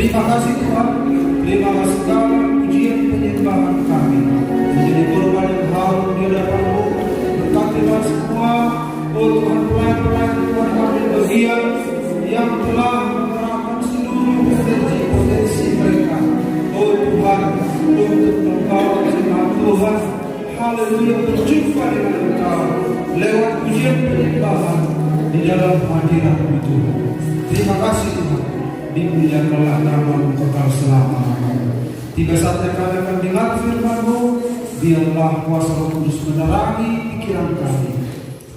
Terima kasih Tuhan, terimalah segala pujian penyembahan kami menjadi korban yang harum di hadapan-Mu. Berkatilah semua, oh Tuhan, pelayan-pelayan Tuhan kami bagian yang telah menerapkan seluruh potensi mereka, oh Tuhan, untuk membawa firman Tuhan, haleluya, berjumpa dengan Engkau lewat pujian penyembahan di dalam hadirat-Mu Tuhan. Terima kasih Tuhan, dimuliakanlah nama-Mu kekal selama-lamanya. Tiba saatnya kami akan dengar firman-Mu, biarlah kuasa Roh Kudus menerangi pikiran kami,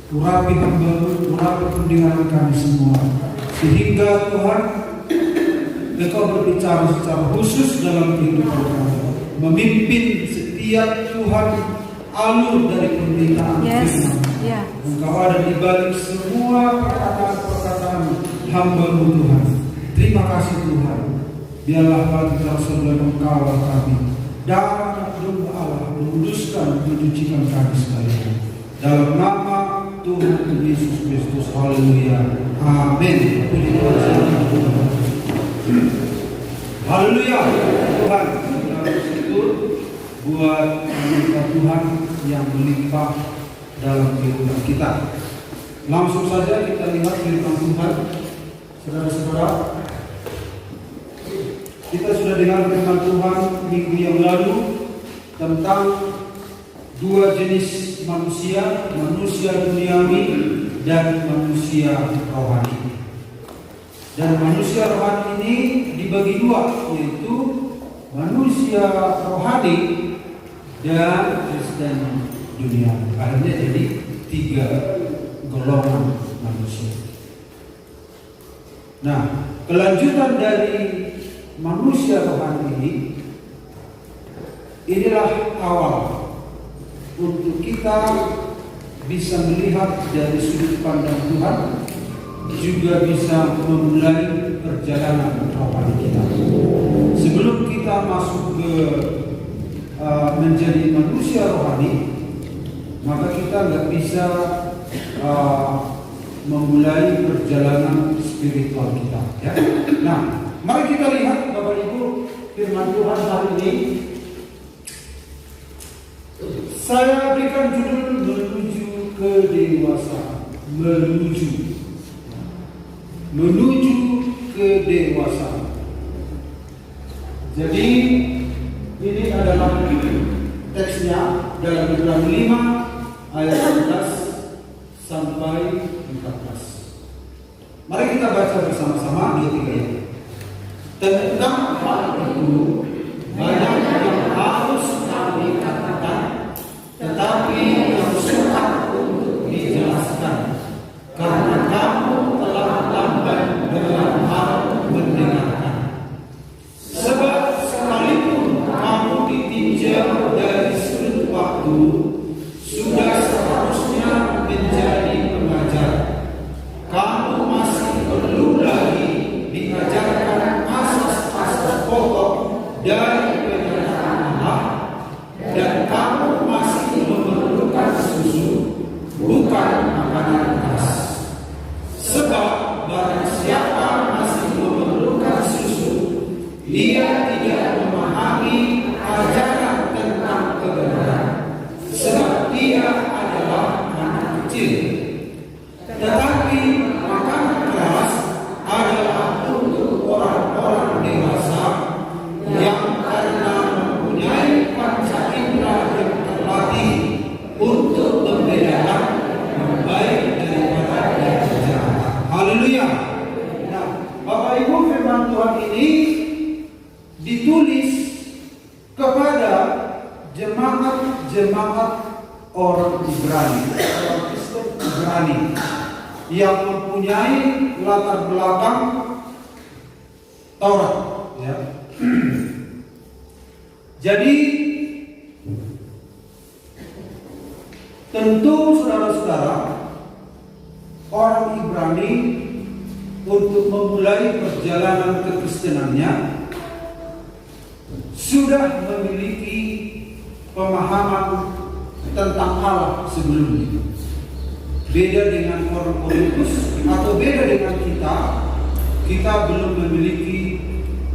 urapi hamba-Mu, urapi pendengaran kami semua, sehingga Tuhan Engkau berbicara secara khusus dalam kehidupan kami, memimpin setiap Tuhan alur dari pemberitaan firman. Engkau ada di balik semua perkataan-perkataan hamba-Mu Tuhan. Terima kasih Tuhan. Biarlah bagi saudara Engkau kami, darah domba Allah menguduskan, mencucikan kami sekalian. Dalam nama Tuhan Yesus Kristus, haleluya, amin. Haleluya. Tuhan kita bersyukur buat anugerah Tuhan yang melimpah dalam kehidupan kita. Langsung saja kita lihat firman Tuhan. Saudara-saudara, kita sudah dengar firman Tuhan minggu yang lalu tentang dua jenis manusia, manusia duniawi dan manusia rohani. Dan manusia rohani ini dibagi dua, yaitu manusia rohani dan Kristen dunia. Akhirnya jadi tiga golongan manusia. Nah, kelanjutan dari manusia rohani ini, inilah awal untuk kita bisa melihat dari sudut pandang Tuhan, juga bisa memulai perjalanan rohani kita. Sebelum kita masuk ke menjadi manusia rohani, maka kita nggak bisa memulai perjalanan spiritual kita. Ya? Nah, mari kita lihat Bapak Ibu firman Tuhan hari ini. Saya berikan judul menuju kedewasaan. Menuju kedewasaan. Jadi ini adalah teksnya dalam Ibrani 5 ayat 11 sampai 14. Mari kita baca bersama-sama ayat 3 ini. Tentang hal itu banyak yang harus kami katakan, tetapi yang sukar untuk dijelaskan, karena kamu telah lambat dalam hal mendengarkan. Sebab sekalipun kamu ditinjau dari sudut waktu, sudah seharusnya menjadi pengajar. Kamu masih perlu lagi diajarkan asas-asas pokok dari penyertaan Allah, dan kamu masih memerlukan susu, bukan makanan keras. Sebab barang siapa masih memerlukan susu, dia tidak memahami ajaran tentang kebenaran, sebab dia adalah anak kecil. Tetapi makanan keras adalah untuk orang-orang dewasa yang karena mempunyai panca indera yang terlatih untuk membedakan yang baik daripada yang jahat. Haleluya. Nah, Bapak Ibu, firman Tuhan ini ditulis kepada jemaat orang Ibrani, orang Kristen Ibrani yang mempunyai latar belakang Taurat, ya. Jadi tentu saudara-saudara, orang Ibrani untuk memulai perjalanan kekristenannya sudah memiliki pemahaman tentang Allah sebelumnya. Beda dengan orang Korintus atau beda dengan kita belum memiliki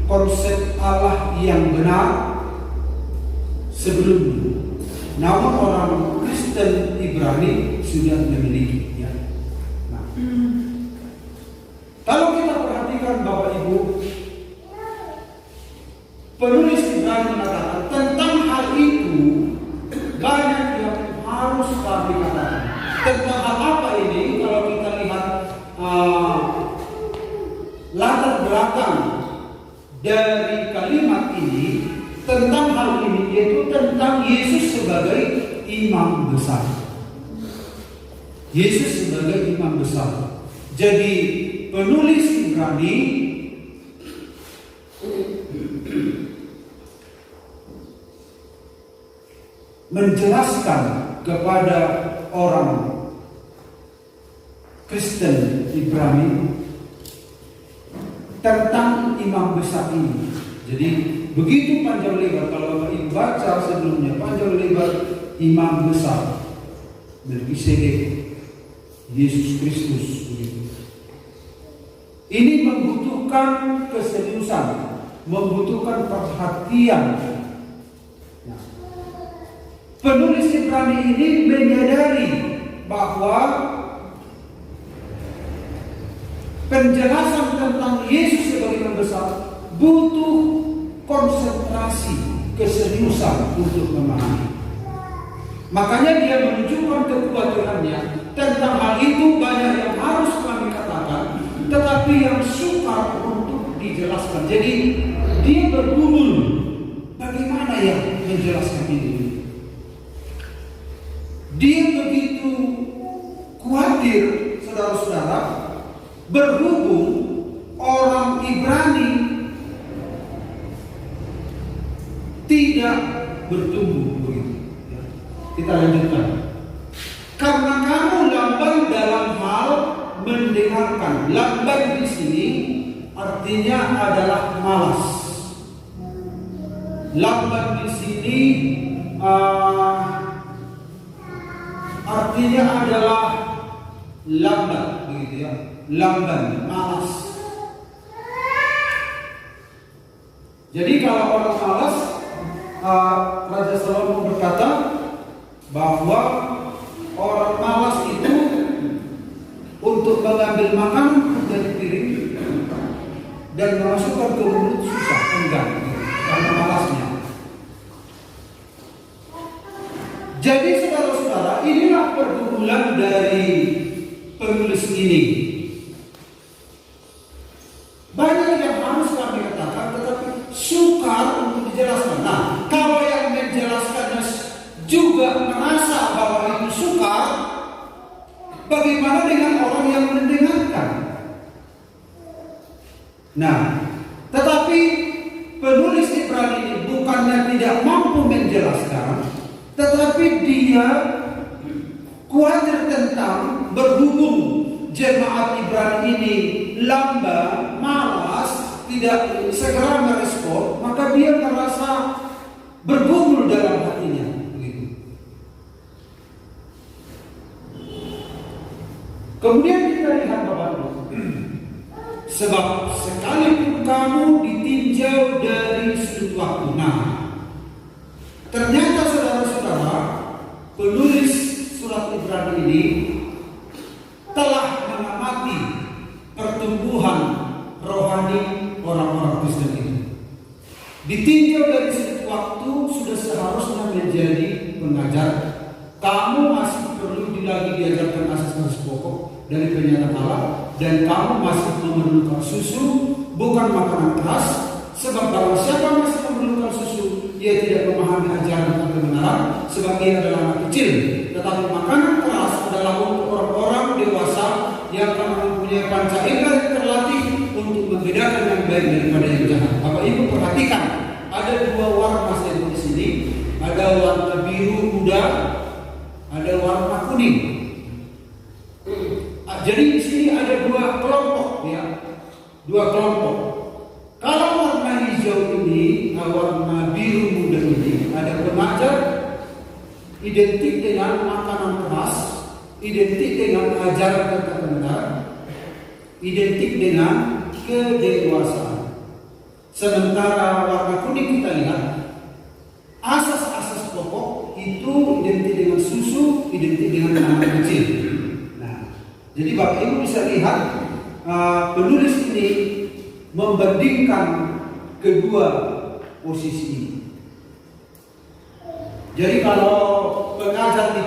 konsep Allah yang benar sebelumnya. Namun orang Kristen Ibrani sudah memilikinya. Nah, kalau kita perhatikan Bapak Ibu, penulis Ibrani mengatakan tentang hal itu banyak yang harus kami katakan. Tentang hal apa ini? Kalau kita lihat latar belakang dari kalimat ini, tentang hal ini yaitu tentang Yesus sebagai imam besar. Yesus sebagai imam besar. Jadi penulis Ibrani menjelaskan kepada orang Kristen Ibrani tentang imam besar ini. Jadi begitu panjang lebar, kalau Bapak Ibu baca sebelumnya, panjang lebar imam besar Melkisedek, Yesus Kristus. Ini membutuhkan keseriusan, membutuhkan perhatian. Nah, penulis Ibrani ini menyadari bahwa penjelasan tentang Yesus sebagai imam besar butuh konsentrasi, keseriusan untuk memahami. Makanya dia menunjukkan kekhawatirannya tentang hal itu. Banyak yang harus kami katakan, tetapi yang sukar untuk dijelaskan. Jadi dia bergumul, bagaimana ya menjelaskan ini? Dia begitu khawatir, saudara-saudara, berhubung orang Ibrani tidak bertumbuh begitu. Kita lanjutkan. Karena kamu lamban dalam hal mendengarkan. Lamban di sini artinya adalah malas. Lamban di sini artinya adalah lambat, begitu ya. Lamban, malas. Jadi kalau orang malas, Raja Salomo berkata bahwa orang malas itu untuk mengambil makanan dari piring dan memasukkan ke mulut susah, enggan, karena malasnya. Jadi saudara-saudara, inilah pergumulan dari penulis ini. Banyak yang harus kami katakan, tetapi sukar untuk dijelaskan. Nah, kalau yang menjelaskannya juga merasa bahwa itu sukar, bagaimana dengan orang yang mendengarkan? Nah, tetapi penulis Ibrani ini bukannya tidak mampu menjelaskan, tetapi dia khawatir tentang berhubung jemaat Ibrani ini lamban, malas, tidak segera merespon, maka dia merasa bergumul dalam hatinya. Kemudian kita lihat Bapak-Ibu, sebab sekalipun kamu ditinjau dari sudut waktu. Nah, ternyata saudara-saudara, penulis surat Ibrani ini telah mengamati pertumbuhan rohani orang-orang Kristen ini. Ditinjau dari sudut waktu sudah seharusnya menjadi pengajar. Kamu masih perlu lagi diajarkan asas-asas pokok dari pernyataan Allah, dan kamu masih memerlukan susu, bukan makanan keras. Sebab kalau siapa masih memerlukan susu, ia tidak memahami ajaran dan kebenaran, sebab ia adalah anak kecil. Tetapi makanan keras adalah untuk orang-orang dewasa yang akan mempunyai panca indera yang terlatih untuk membedakan yang baik daripada yang jahat. Bapak Ibu perhatikan, ada dua warna saja di sini. Ada warna biru muda, ada warna kuning. Jadi di sini ada dua kelompok, ya, dua kelompok. Kalau warna hijau ini, warna biru muda ini, ada pengajar, identik dengan makanan keras, identik dengan ajaran yang benar, identik dengan kedewasaan. Sementara warna kuning kita lihat asas-asas pokok itu identik dengan susu, identik dengan anak kecil. Nah, jadi Bapak Ibu bisa lihat penulis ini membandingkan kedua posisi ini. Jadi kalau pengajar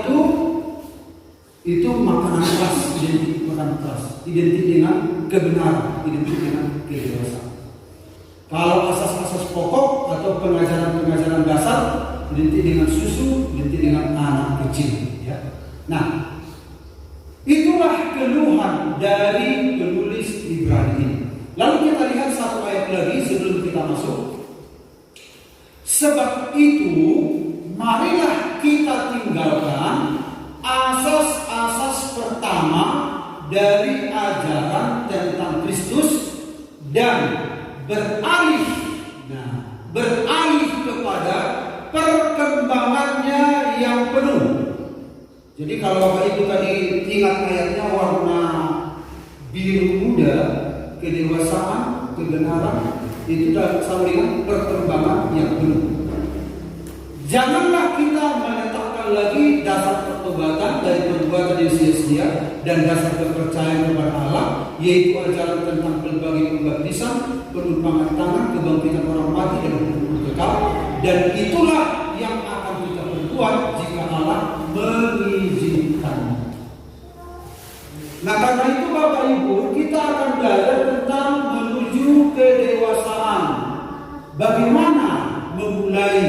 itu makanan keras, identik makanan keras, identik dengan kebenaran, identik dengan kedewasaan. Kalau asas-asas pokok atau pengajaran-pengajaran dasar identik dengan susu, identik dengan anak kecil. Ya. Nah, itulah keluhan dari penulis Ibrani ini. Lalu kita lihat satu ayat lagi sebelum kita masuk. Sebab itu, marilah kita tinggalkan asas-asas pertama dari ajaran tentang Kristus dan beralih kepada perkembangannya yang penuh. Jadi kalau Bapak Ibu tadi ingat ayatnya warna biru muda, kedewasaan, kebenaran, itu sama dengan perkembangan yang penuh. Janganlah kita menetapkan lagi dasar pertobatan dari perbuatan yang sia-sia dan dasar kepercayaan kepada Allah, yaitu ajaran tentang berbagai pembaptisan, penumpangan tangan, kebangkitan orang mati dan hidup kekal. Dan itulah yang akan kita perbuat jika Allah mengizinkannya. Nah, karena itu Bapak Ibu, kita akan belajar tentang menuju kedewasaan. Bagaimana memulai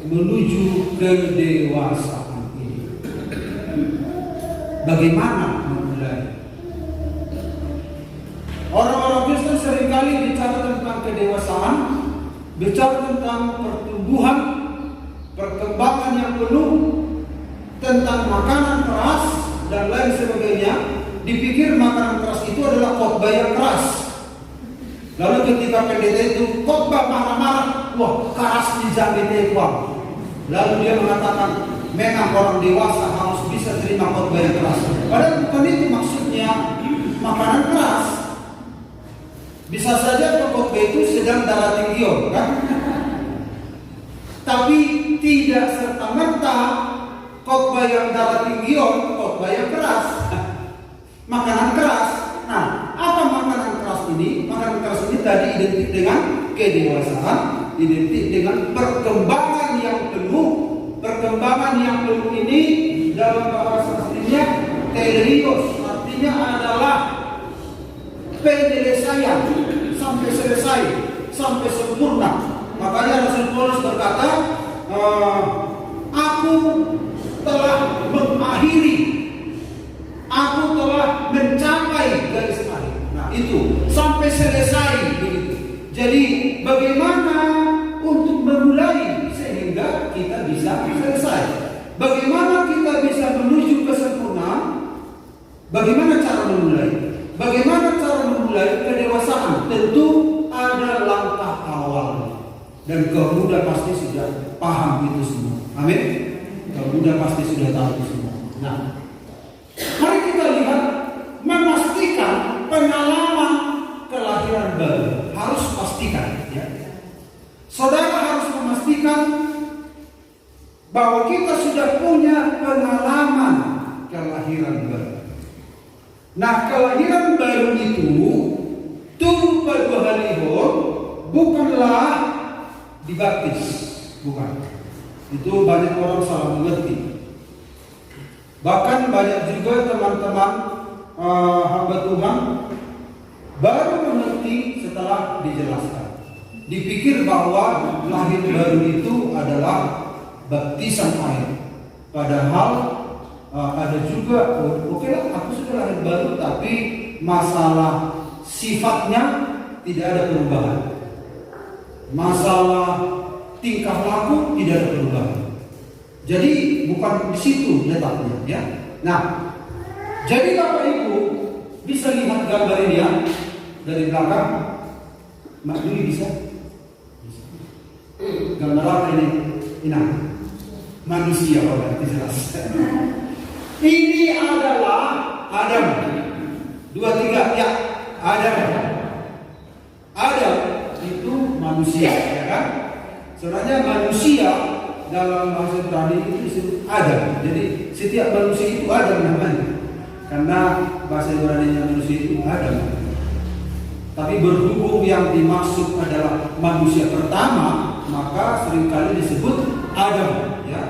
menuju kedewasaan ini? Bagaimana memulai? Orang-orang Kristen seringkali bicara tentang kedewasaan, bicara tentang pertumbuhan, perkembangan yang penuh, tentang makanan keras dan lain sebagainya. Dipikir makanan keras itu adalah khotbah yang keras. Lalu ketika pendeta itu khotbah marah-marah, wah keras di jambete kuang. Lalu dia mengatakan, memang orang dewasa harus bisa terima khotbah yang keras. Padahal bukan itu maksudnya makanan keras. Bisa saja khotbah itu sedang darah tinggi, kan? Tapi tidak serta-merta khotbah yang darah tinggi, khotbah yang keras. Makanan keras. Nah, apa makanan keras ini? Makanan keras ini tadi identik dengan kedewasaan, identik dengan perkembangan yang penuh. Perkembangan yang penuh ini dalam bahasa aslinya terios, artinya adalah penyelesaian sampai selesai, sampai sempurna. Makanya Rasul Paulus berkata, aku telah mengakhiri, aku telah mencapai garis akhir. Nah itu sampai selesai begitu. Jadi bagaimana untuk memulai sehingga kita bisa selesai? Bagaimana kita bisa menuju kesempurnaan? Bagaimana cara memulai? Bagaimana cara memulai kedewasaan? Tentu ada langkah awal. Dan kaum muda pasti sudah paham itu semua. Amin. Kaum muda pasti sudah tahu itu semua. Nah, mari kita lihat, memastikan pengalaman kelahiran baru. Harus pastikan, ya. Saudara harus memastikan bahwa kita sudah punya pengalaman kelahiran baru. Nah, kelahiran baru itu tubuh berbahalihon bukanlah dibaptis, bukan. Itu banyak orang salah mengerti. Bahkan banyak juga teman-teman hamba Tuhan baru mengerti setelah dijelaskan. Dipikir bahwa lahir baru itu adalah baptisan air. Padahal ada juga, oke lah, aku sudah lahir baru, tapi masalah sifatnya tidak ada perubahan. Masalah tingkah laku tidak ada perubahan. Jadi bukan di situ letaknya, ya. Nah, jadi Bapak Ibu bisa lihat gambar ini ya dari belakang. Mak Dwi bisa? Gambar apa ini? Ini manusia, berarti jelas. Ini adalah Adam. 2, 3, ya. Adam. Adam itu manusia, ya kan? Sebenarnya manusia dalam bahasa Ibrani itu disebut Adam. Jadi setiap manusia itu Adam namanya. Karena bahasa Ibrani manusia itu Adam. Tapi berhubung yang dimaksud adalah manusia pertama, maka seringkali disebut Adam, ya.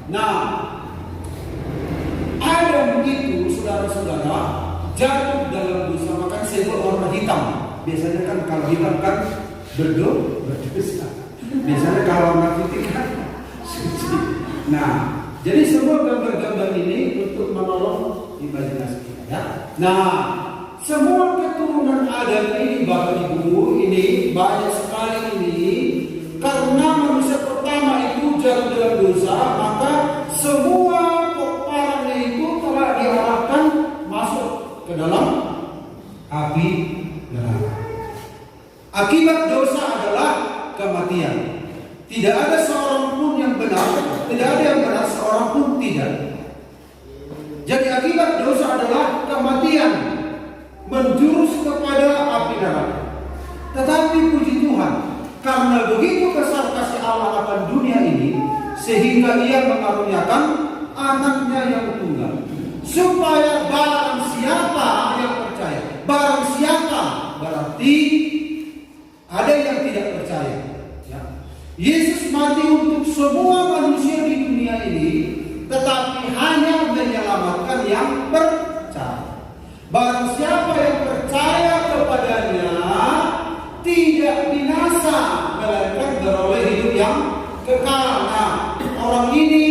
Nah, Adam itu saudara-saudara jatuh dalam dosa, maka disebut warna hitam. Biasanya kan kalau hitam kan berdosa. Biasanya kalau warna putih kan suci. Nah, jadi semua gambar-gambar ini untuk menolong imajinasi kita, ya. Nah, semua keturunan Adam ini, Bapak Ibu, ini banyak sekali ini karena manusia pertama itu jatuh dalam dosa, maka semua peperangan itu telah diarahkan masuk ke dalam api neraka. Akibat dosa adalah kematian. Tidak ada seorang pun yang benar, tidak ada yang benar, seorang pun tidak. Jadi akibat dosa adalah kematian, menjurus kepada api neraka. Tetapi puji Tuhan, karena begitu besar kasih Allah akan dunia ini, sehingga Ia mengaruniakan anaknya yang tunggal, supaya barang siapa yang percaya, barang siapa berarti ada yang tidak percaya, ya. Yesus mati untuk semua manusia di dunia ini, tetapi hanya menyelamatkan yang percaya. Barang siapa yang percaya kepadanya tidak binasa, melainkan beroleh hidup yang kekal. Nah, orang ini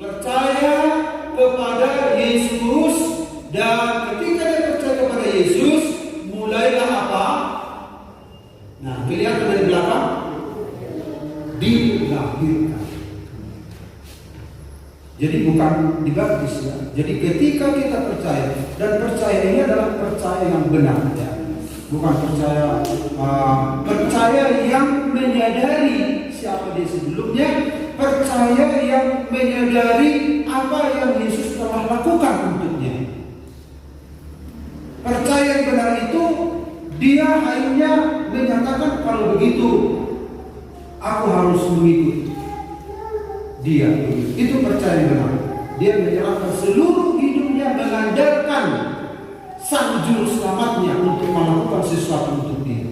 percaya kepada Yesus, dan ketika dia percaya kepada Yesus, mulailah apa? Nah, kelihatan dari belakang, dilahirkan. Jadi bukan dibaptis, ya. Jadi ketika kita percaya, dan percaya ini adalah percaya yang benar, ya. Bukan percaya yang menyadari siapa dia sebelumnya, percaya yang menyadari apa yang Yesus telah lakukan untuknya. Percaya yang benar itu dia hanya menyatakan kalau begitu aku harus mengikuti dia. Itu percaya yang benar. Dia menyerahkan seluruh hidupnya mengandalkan Sang Juru Selamatnya untuk melakukan sesuatu untuk dia.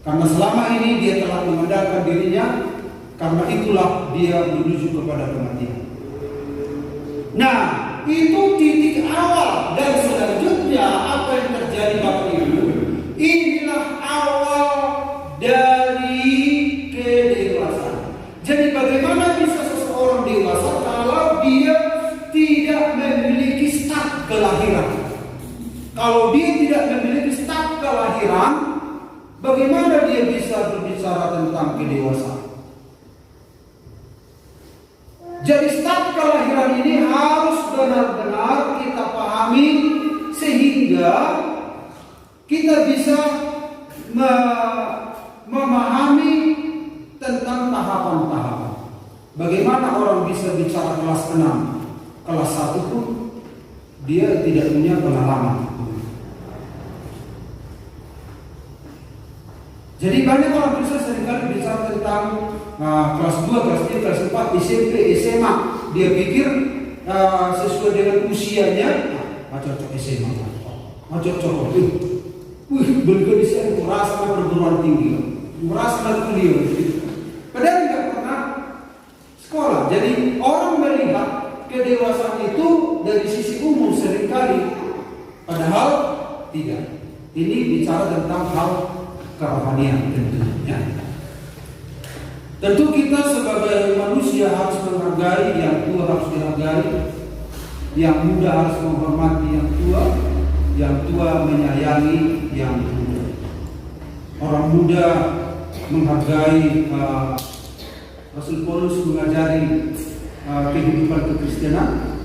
Karena selama ini dia telah mengandalkan dirinya, karena itulah dia menuju kepada kematian. Nah, itu titik awal, dan selanjutnya apa yang terjadi Bapak Ibu? Inilah awal dari kedewasaan. Jadi bagaimana bisa seseorang dewasa kalau dia tidak memiliki start kelahiran? Kalau dia tidak memiliki start kelahiran, bagaimana dia bisa berbicara tentang kedewasaan? Jadi start kelahiran ini harus benar-benar kita pahami, sehingga kita bisa memahami tentang tahapan-tahapan. Bagaimana orang bisa bicara kelas 6, kelas 1 pun dia tidak punya pengalaman. Jadi banyak orang bisa seringkali bicara tentang kelas 2, kelas 3, kelas 4, SMP, SMA. Dia pikir sesuai dengan usianya, cocok SMA, cocok. Bergadis yang merasa perguruan tinggi, merasa kuliah. Padahal nggak pernah sekolah. Jadi orang melihat kedewasaan itu dari sisi umum seringkali, padahal tidak. Ini bicara tentang hal kerohanian tentunya. Tentu kita sebagai manusia harus menghargai yang tua, harus dihargai. Yang muda harus menghormati yang tua. Yang tua menyayangi yang muda. Orang muda menghargai. Rasul Paulus mengajari kehidupan kekristenan.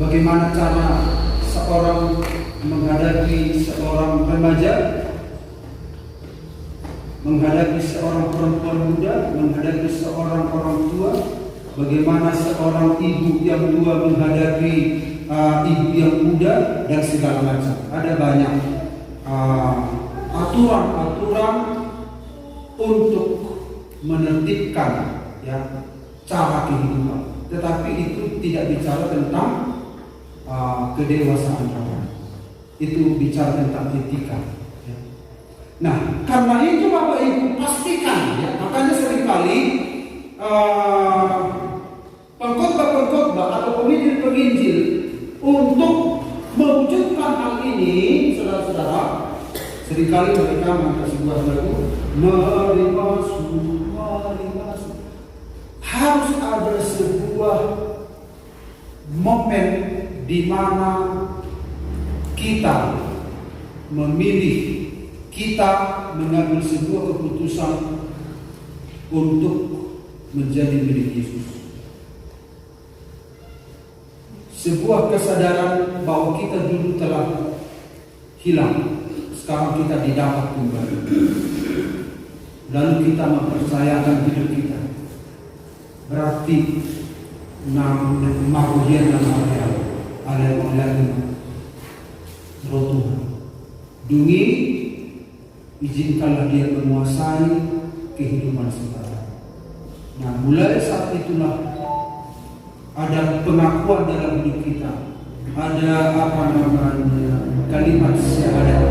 Bagaimana cara seorang menghadapi seorang remaja, menghadapi seorang perempuan muda, menghadapi seorang orang tua, bagaimana seorang ibu yang tua menghadapi ibu yang muda, dan segala macam. Ada banyak aturan-aturan untuk menertibkan ya cara kehidupan, tetapi itu tidak bicara tentang kedewasaan rohani. Itu bicara tentang etika. Ya. Nah, karena itu Bapak Ibu pastikan ya, makanya seringkali pengkhotbah atau penginjil untuk mewujudkan hal ini, saudara-saudara, seringkali mereka mengangkat sebuah lagu mari masuk. Harus ada sebuah momen di mana kita memilih, kita mengambil sebuah keputusan untuk menjadi milik Yesus. Sebuah kesadaran bahwa kita dulu telah hilang, sekarang kita didapat kembali. Lalu kita mempercayakan hidup kita. Berarti maruhian dan alem rotuhan. Dungi, izinkanlah dia menguasai kehidupan saudara. Nah, mulai saat itulah ada pengakuan dalam hidup kita. Ada kalimat syahadat.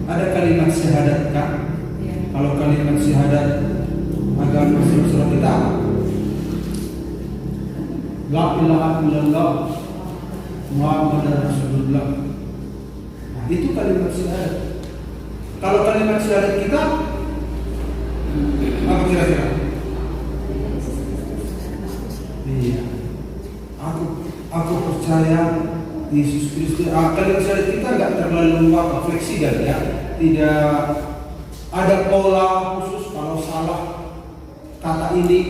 Ada kalimat syahadat kan? Kalau kalimat syahadat agama Islam kita, la ilaha illallah Muhammadar Rasulullah. Nah, itu kalimat syahadat. Kalau kalimat syahadat kita apa kira-kira? Iya. Aku percaya Yesus Kristus. Kalimat syahadat kita nggak terlalu fleksibel ya. Tidak ada pola khusus. Kalau salah kata ini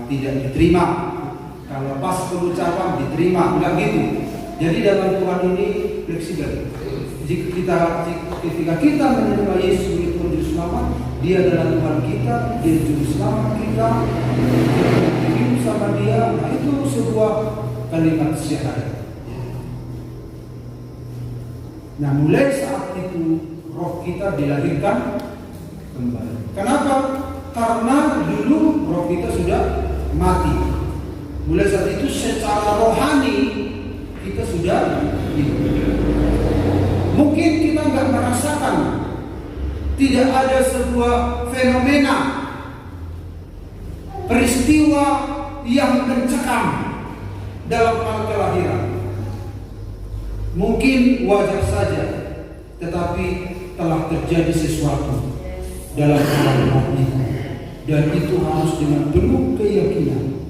tidak diterima, kalau pas pengucapan diterima, enggak gitu. Jadi dalam Tuhan ini fleksibel. Ketika kita menerima Yesus sebagai Tuhan Juru Selamat, Dia adalah Tuhan kita, Dia Juru Selamat kita, hidup sama Dia. Nah, itu sebuah kalimat syahadat. Nah, mulai saat itu roh kita dilahirkan kembali. Kenapa? Karena dulu roh kita sudah mati. Mulai saat itu secara rohani kita sudah hidup. Mungkin kita nggak merasakan, tidak ada sebuah fenomena, peristiwa yang mencekam dalam hal kelahiran. Mungkin wajar saja, tetapi telah terjadi sesuatu dalam alam ini. Dan itu harus dengan penuh keyakinan.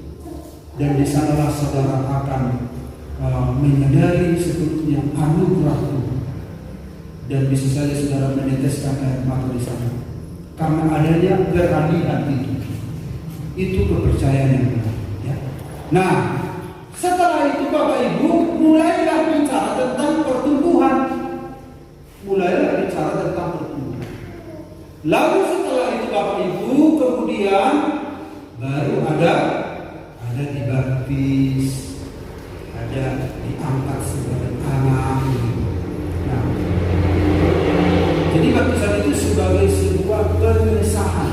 Dan di sanalah saudara akan menyadari sebetulnya anugerah Tuhan. Dan bisa saja saudara meneteskan air mata di sana. Karena adanya keranian itu kepercayaan yang benar. Ya. Nah, setelah itu Bapak Ibu mulailah bicara tentang pertumbuhan. Mulailah bicara tentang pertumbuhan. Lalu setelah itu Bapak Ibu kemudian baru ada dibaptis, ada diangkat sebagai anak. Nah, jadi baptisan itu sebagai sebuah pengesahan.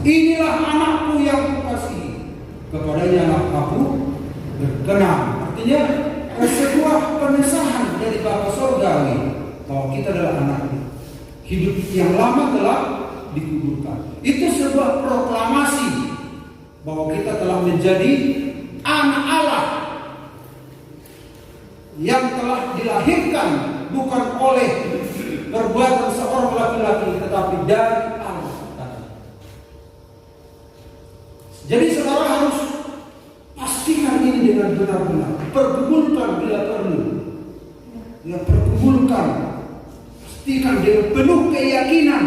Inilah anakku yang kukasihi, kepadanya aku berkenan. Artinya sebuah pengesahan dari Bapa Surgawi bahwa kita adalah anaknya. Hidup yang lama telah dikuburkan. Itu sebuah proklamasi bahwa kita telah menjadi anak Allah yang telah dilahirkan bukan oleh perbuatan seorang laki-laki, tetapi dari Allah. Jadi saudara harus pastikan ini dengan benar-benar. Pergumulkan bila perlu. Ya, pergumulkan. Pastikan dengan penuh keyakinan.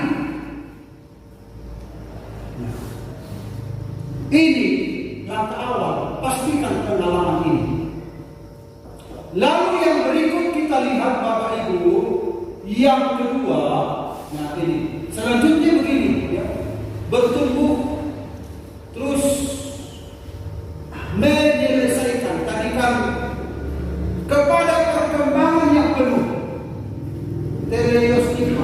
Nah, ini langkah awal. Pastikan pengalaman ini. Lalu yang berikut kita lihat Bapak Ibu, yang kedua, nah ini selanjutnya begini, ya, bertumbuh, terus menyelesaikan. Tadi kan kepada perkembangan yang penuh. Teleos itu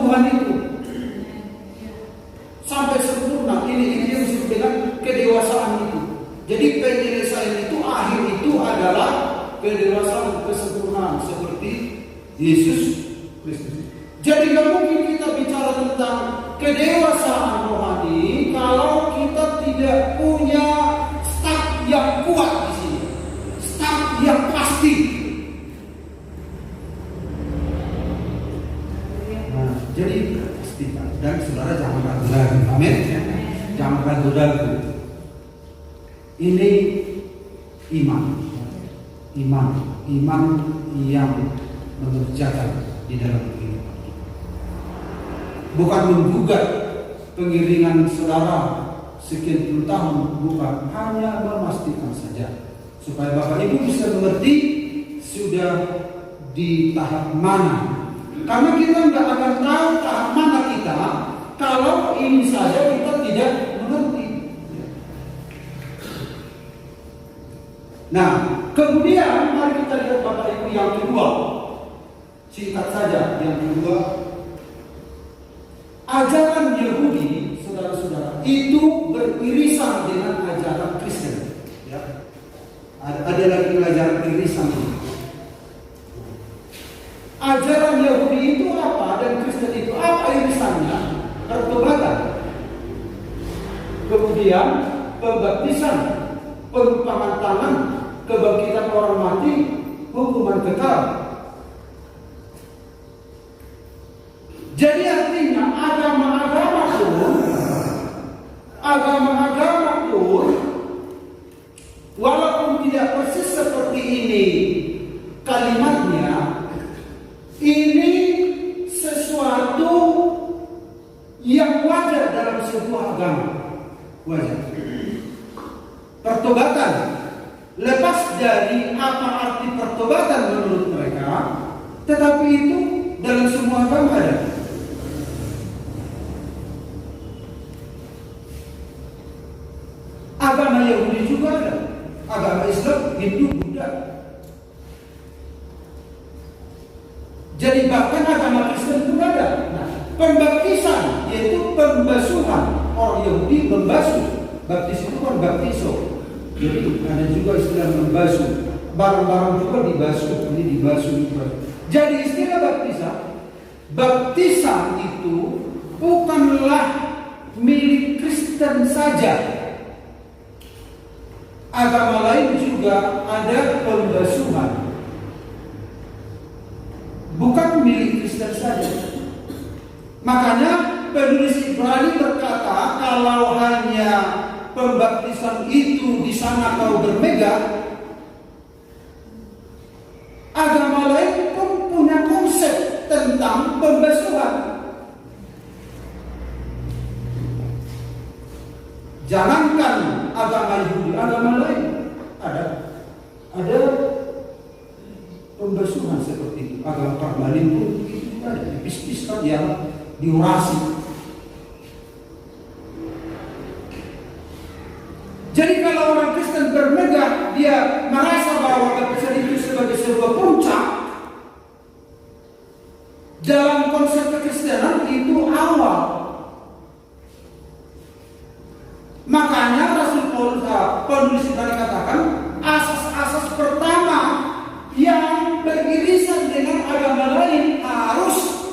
Tuhan itu sampai sempurna. Ini yang disebut dengan kedewasaan itu. Jadi penyelesaian itu, akhir itu adalah kedewasaan, kesempurnaan seperti Yesus Kristus. Jadi nggak mungkin kita bicara tentang kedewasaan rohani kalau kita tidak punya start yang kuat di sini, start yang pasti. Nah, jadi pastikan, dan saudara jangan ragu-ragu, amin. Jangan ragu-ragu. Ini iman yang mengerjakan di dalam kehidupan. Bukan menggugat pengiringan saudara sekian puluh tahun, bukan, hanya memastikan saja supaya Bapak Ibu bisa mengerti sudah di tahap mana. Karena kita nggak akan tahu tahap mana kita kalau ini saja kita tidak mengerti. Nah, kemudian mari kita lihat Bapak Ibu yang kedua. Singkat saja, yang kedua, ajaran Yahudi, saudara-saudara, itu beririsan dengan ajaran Kristen. Ya. Ada lagi ajaran irisan. Ajaran Yahudi itu apa dan Kristen itu apa irisannya? Pertobatan. Kemudian pembaptisan, pengumpaman tangan, kebangkitan orang mati, hukuman kekal. Jadi artinya agama-agama pun walaupun tidak persis seperti ini kalimatnya, ini sesuatu yang wajar dalam sebuah agama. Wajar. Pertobatan, lepas dari apa arti pertobatan menurut mereka, tetapi itu dalam semua agama ada. Agama Yahudi juga ada, agama Islam, Hindu, Buddha. Jadi bahkan agama Kristen pun ada. Nah, pembaptisan yaitu pembasuhan. Orang Yahudi membasuh. Baptis itu kan baptiso. Jadi ada juga istilah membasuh. Barang-barang juga dibasuh, ini dibasuh. Jadi istilah baptisan itu bukanlah milik Kristen saja. Agama lain juga ada pembasuhan. Bukan milik Kristen saja. Makanya penulis Ibrani berkata, kalau hanya pembaptisan itu di sana kau bermegah, agama lain pun punya konsep tentang pembasuhan. Jangankan agama Yahudi, agama lain ada pembasuhan seperti itu. Agama Parmalim pun itu ada, dipis-piskan yang diorasi. Jadi kalau orang Kristen bermegah, dia merasa bahwa baptisan itu sebagai sebuah puncak. Dalam konsep kekristenan itu awal. Makanya Rasul Paulus penulis Ibrani katakan asas-asas pertama yang beririsan dengan agama lain harus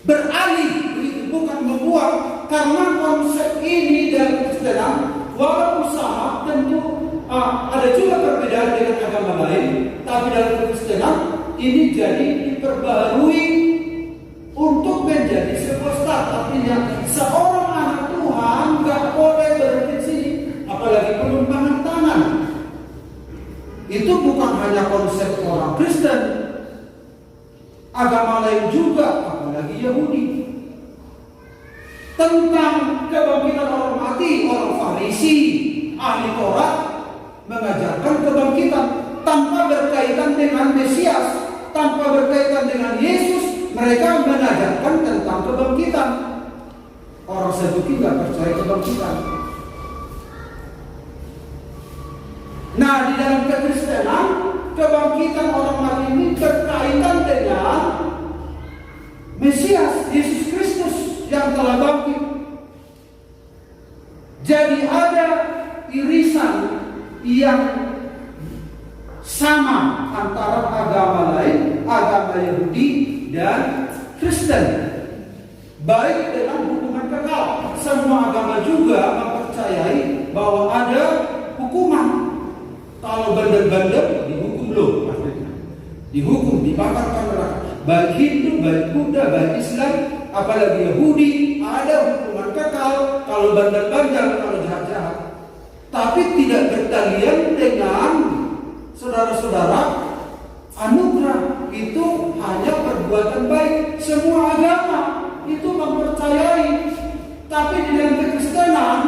beralih, bukan membuang. Karena konsep ini dalam Kristenan walaupun sama, tentu ada juga perbedaan dengan agama lain, tapi dalam Kristenan ini jadi diperbarui untuk menjadi sebuah start. Artinya seorang anak Tuhan nggak boleh berhenti sini, apalagi penumpangan tangan. Itu bukan hanya konsep orang Kristen, agama lain juga, apalagi Yahudi. Tentang kebangkitan orang mati, orang Farisi, ahli Taurat mengajarkan kebangkitan tanpa berkaitan dengan Mesias, tanpa berkaitan dengan Yesus. Mereka mengajarkan tentang kebangkitan. Orang Saduki nggak percaya kebangkitan. Nah, di dalam kekristenan, kebangkitan orang mati ini berkaitan dengan Mesias. Kristen telah bangkit. Jadi ada irisan yang sama antara agama lain, agama Yahudi dan Kristen. Baik dengan hukuman kekal. Semua agama juga mempercayai bahwa ada hukuman. Kalau bandel-bandel dihukum loh, dihukum, dibakarkan neraka. Baik Hindu, baik Buddha, baik Islam, apalagi Yahudi, ada hukuman kekal kalau bandel-bandel, kalau jahat-jahat. Tapi tidak bertalian dengan saudara-saudara, anugerah itu hanya perbuatan baik. Semua agama itu mempercayai. Tapi di dalam kekristenan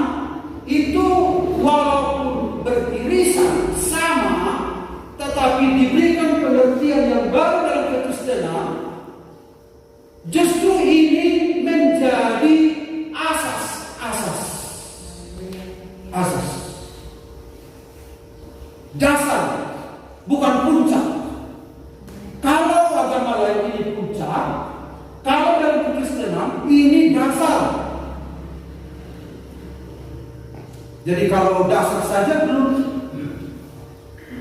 itu walaupun beririsan sama, tetapi diberikan pengertian yang baru dalam kekristenan. Justru ini menjadi asas. Dasar, bukan puncak. Kalau agama lain ini puncak, kalau dalam kekristenan ini dasar. Jadi kalau dasar saja belum,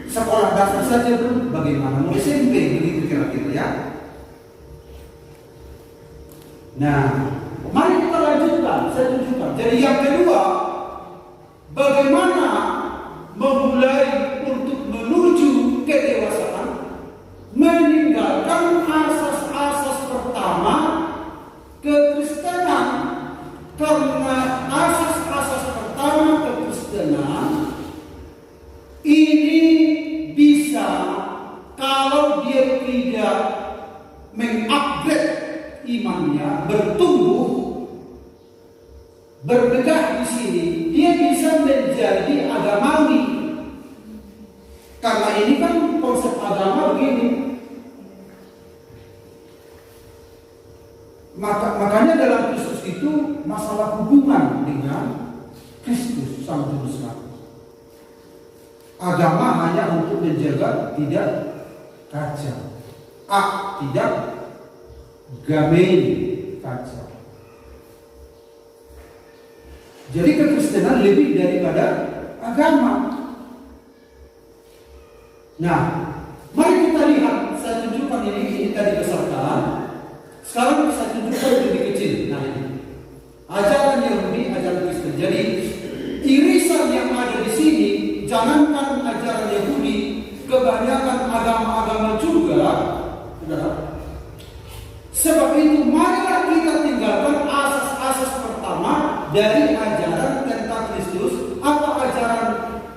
sekolah dasar saja belum, bagaimana mau SMP begitu kira-kira ya? Nah, mari kita lanjutkan, saya tunjukkan. Jadi yang kedua, bagaimana memulai untuk menuju kedewasaan, meninggalkan asas-asas pertama kekristenan. Karena asas-asas pertama kekristenan ini bisa, kalau dia tidak mengupgrade imannya, bertumbuh, berbedah di sini, dia bisa menjadi agamawi. Karena ini kan konsep agama begini. Makanya dalam Kristus itu masalah hubungan dengan Kristus Sang Juru Selamat. Agama hanya untuk menjaga tidak kacau, tidak gamen kacau. Jadi kekristenan lebih daripada agama. Nah, mari kita lihat. Saya tunjukkan ini tadi beserta. Sekarang saya tunjukkan lebih kecil. Nah, ini ajaran Yahudi, ajaran Kristen. Jadi irisan yang ada di sini, jangankan ajaran Yahudi, kebanyakan agama-agama juga. Sebab itu marilah kita tinggalkan asas-asas pertama dari ajaran tentang Kristus. Apa ajaran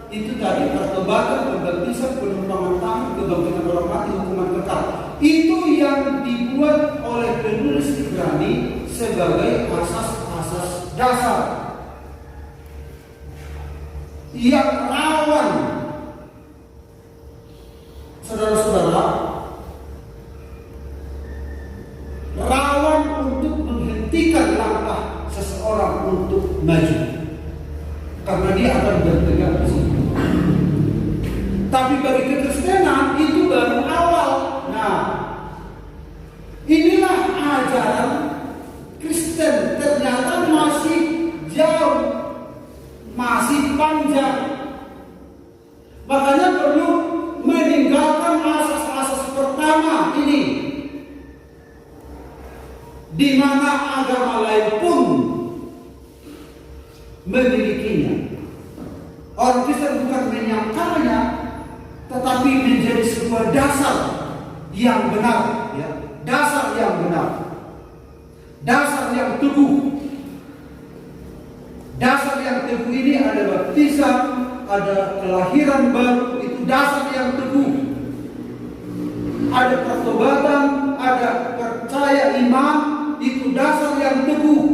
itu tadi? Pertobatan, pembaptisan, penumpangan tangan, kebangkitan orang mati, hukuman kekal. Itu yang dibuat oleh penulis Ibrani sebagai asas-asas dasar yang rawan, saudara-saudara, rawan untuk menghentikan langkah seseorang untuk maju, karena dia akan bertegak di situ. Tapi bagi kekristenan itu baru awal. Nah, inilah ajaran Kristen, ternyata masih jauh, masih panjang. Makanya perlu meninggalkan asas-asas pertama ini, di mana agama lain pun memilikinya. Orang Kristen bukan menyangkalnya, tetapi menjadi sebuah dasar yang benar, ya. Dasar yang benar, dasar yang teguh. Dasar yang teguh ini ada baptisan, ada kelahiran baru, itu dasar yang teguh. Ada pertobatan, ada percaya iman, itu dasar yang teguh.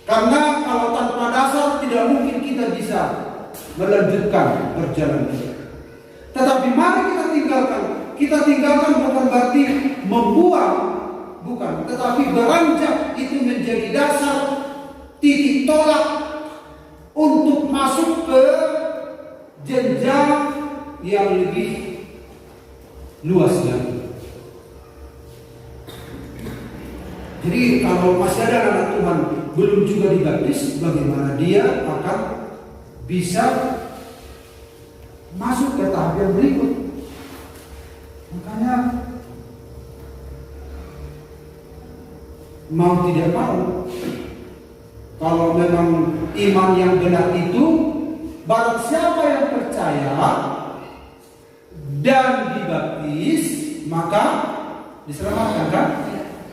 Karena kalau tanpa dasar tidak mungkin kita bisa melanjutkan perjalanan kita. Tetapi mari kita tinggalkan. Kita tinggalkan bukan berarti membuang, bukan. Tetapi beranjak itu menjadi dasar, titik tolak untuk masuk ke jenjang yang lebih luas lagi. Jadi kalau masih ada anak Tuhan belum juga dibaptis, bagaimana dia akan bisa masuk ke tahap yang berikut? Makanya mau tidak mau, kalau memang iman yang benar itu, barang siapa yang percaya dan dibaptis, maka diselamatkan, kan?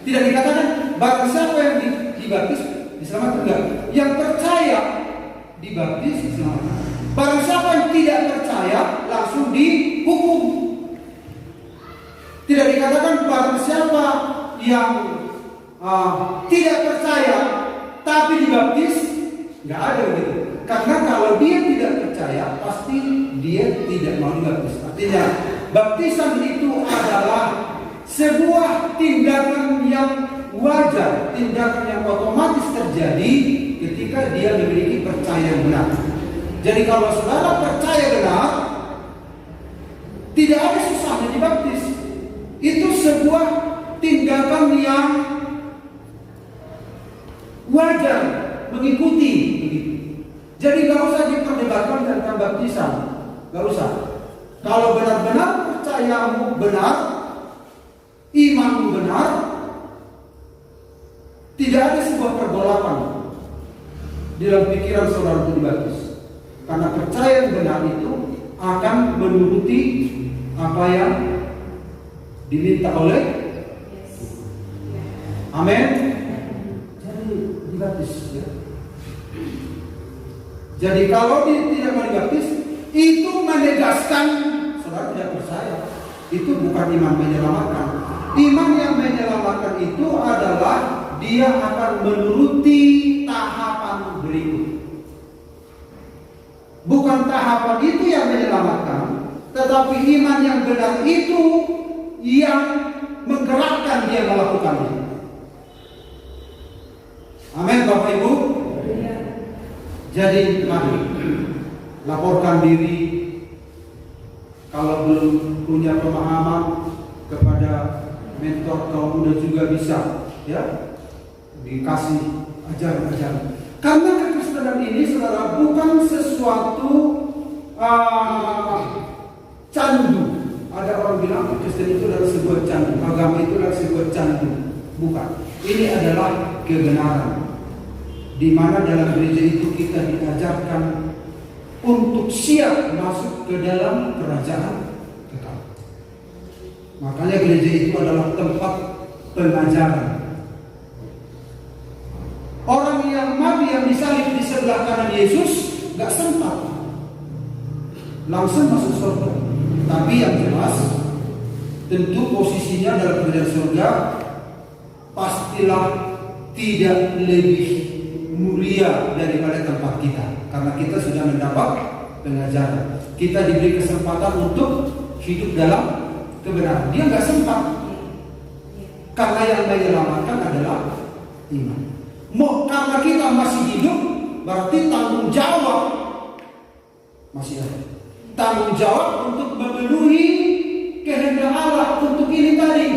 Tidak dikatakan barang siapa yang dibaptis diselamatkan, enggak. Yang percaya dibaptis diselamatkan. Barang siapa yang tidak percaya langsung dihukum. Tidak dikatakan barang siapa yang tidak percaya tapi dibaptis, nggak ada gitu. Karena kalau dia tidak percaya, pasti dia tidak mau dibaptis. Artinya, baptisan itu adalah sebuah tindakan yang wajar, tindakan yang otomatis terjadi ketika dia memiliki percaya yang benar. Jadi kalau saudara percaya benar, tidak ada susahnya dibaptis. Itu sebuah tindakan yang wajar, mengikuti. Jadi gak usah diperdebatkan tentang baptisan, gak usah. Kalau benar-benar percayamu benar, imanmu benar, tidak ada sebuah pergolakan di dalam pikiran saudara untuk dibaptis. Karena percaya yang benar itu akan menuruti apa yang diminta oleh amin. Jadi dibaptis, ya. Jadi kalau tidak mau dibaptis, itu menegaskan saudara tidak percaya. Itu bukan iman menyelamatkan. Iman yang menyelamatkan itu adalah dia akan menuruti tahapan berikut. Bukan tahapan itu yang menyelamatkan, tetapi iman yang benar itu yang menggerakkan dia melakukannya. Amin, Bapak Ibu. Jadi mari laporkan diri. Kalau belum punya pemahaman, kepada mentor kaum muda juga bisa, ya, dikasih ajaran-ajaran. Karena kekristenan ini, saudara, bukan sesuatu candu. Ada orang bilang Kristen itu adalah sebuah candu, agama itu adalah sebuah candu. Bukan. Ini adalah kebenaran. Di mana dalam gereja itu kita diajarkan untuk siap masuk ke dalam kerajaan kekal. Makanya gereja itu adalah tempat pengajaran. Orang yang mati, yang disalib di sebelah kanan Yesus, gak sempat langsung masuk surga. Tapi yang jelas, tentu posisinya dalam kerajaan surga pastilah tidak lebih mulia daripada tempat kita, karena kita sudah mendapat pengajaran. Kita diberi kesempatan untuk hidup dalam kebenaran. Dia nggak sempat, karena yang menyelamatkan adalah iman. Karena kita masih hidup, berarti tanggung jawab masih ada. Tanggung jawab untuk memenuhi kehendak Allah untuk ini tadi.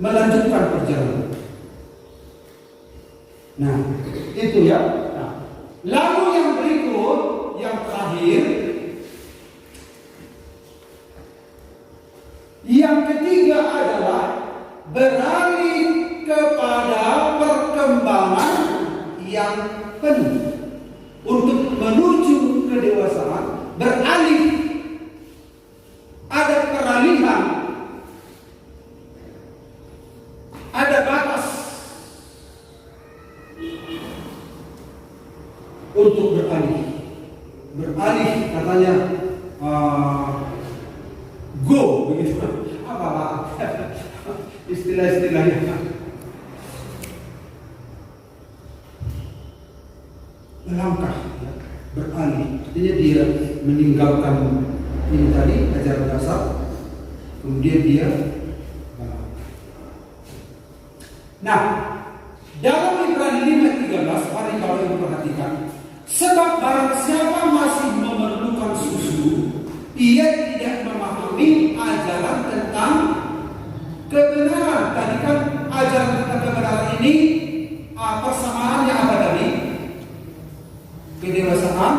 Melanjutkan perjalanan. Nah, itu ya. Nah, lalu yang berikut, yang terakhir, yang ketiga adalah beralih kepada perkembangan yang penuh. Untuk menuju kedewasaan, beralih. Ada peralihan. Ada batas untuk beralih katanya go begitu, apa istilah-istilahnya, melangkah, ya, beralih. Artinya dia meninggalkan ini tadi ajaran dasar, kemudian dia. Nah, dalam Ibrani 5:13, mari kalau ibu perhatikan, sebab barang siapa masih memerlukan susu, ia tidak memahami memahami ajaran tentang kebenaran. Tadi kan ajaran tentang kebenaran ini persamaannya apa tadi? Kedewasaan,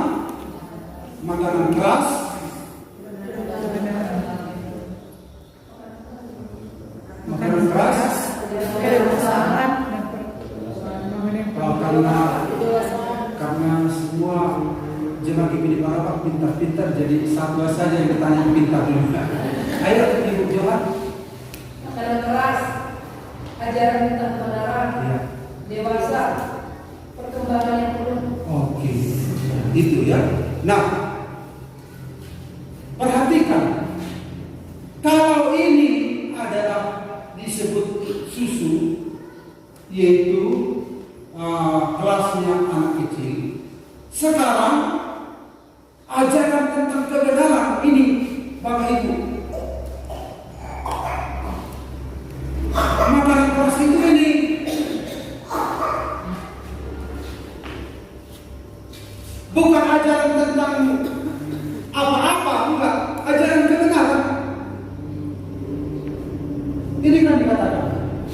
makanan keras, kedewasaan, karena semua jemaat di Barat pintar-pintar, jadi satu saja yang ditanya pintar dulu. Ayo Ibu Johan. makanan keras, ajaran tentang kebenaran, Ya. dewasa, perkembangan yang penuh. Oke, itu ya. Nah, perhatikan, kalau ini adalah disebut susu, yaitu kelasnya anak kecil. Sekarang ajaran tentang kebenaran ini, Bapak Ibu, makanan kelas itu ini bukan ajaran tentang apa-apa, enggak, ajaran kebenaran. Ini kan dikatakan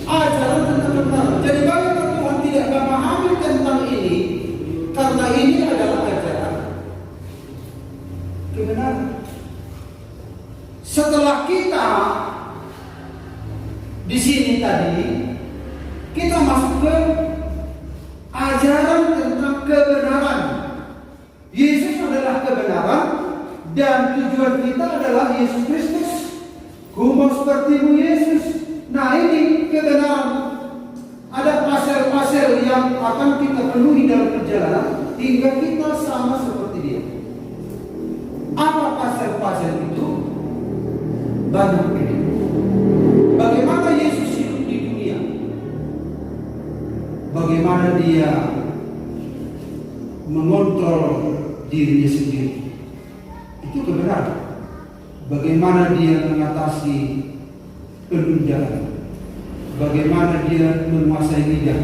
ajaran tentang kebenaran. Jadi bagaimana Tuhan tidak memahami tentang ini, karena ini adalah ajaran kebenaran. Setelah kita di sini tadi, kita masuk ke ajaran tentang kebenaran. Yesus adalah kebenaran dan tujuan kita adalah Yesus Kristus. Ku mau sepertimu Yesus. Nah, ini kebenaran. Ada pasal-pasal yang akan kita penuhi dalam perjalanan hingga kita sama seperti dia. Apa pasal-pasal itu? Banyak ini. Bagaimana Yesus hidup di dunia? Bagaimana dia mengontrol dirinya sendiri? Itu kebenaran. Bagaimana dia mengatasi penundaan? Bagaimana dia menguasai lidah?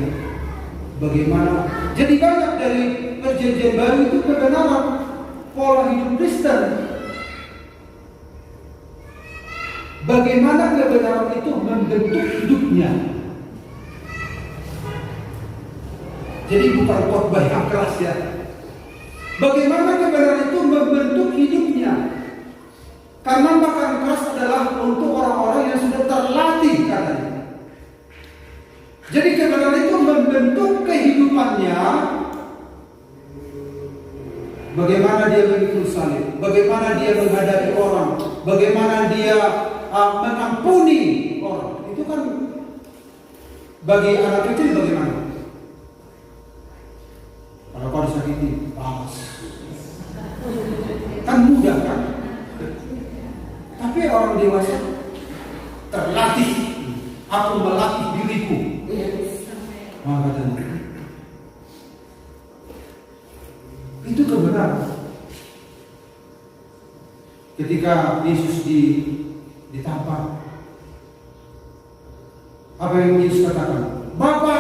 Bagaimana? Jadi banyak dari perjanjian baru itu kebenaran pola hidup Kristen. Bagaimana kebenaran itu membentuk hidupnya. Jadi bukan khotbah yang keras ya. Bagaimana kebenaran itu membentuk hidupnya. Karena makanan keras adalah untuk orang-orang yang sudah terlatih katanya. Jadi kebenaran itu membentuk kehidupannya. Bagaimana dia memikul salib, bagaimana dia menghadapi orang, bagaimana dia mengampuni orang. Itu kan bagi anak kecil bagaimana? Kalau kau disakiti, balas. Kan mudah kan? Tapi orang dewasa terlatih. Aku melatih diriku. Itu kebenaran. Ketika Yesus ditampar, apa yang Yesus katakan? Bapa,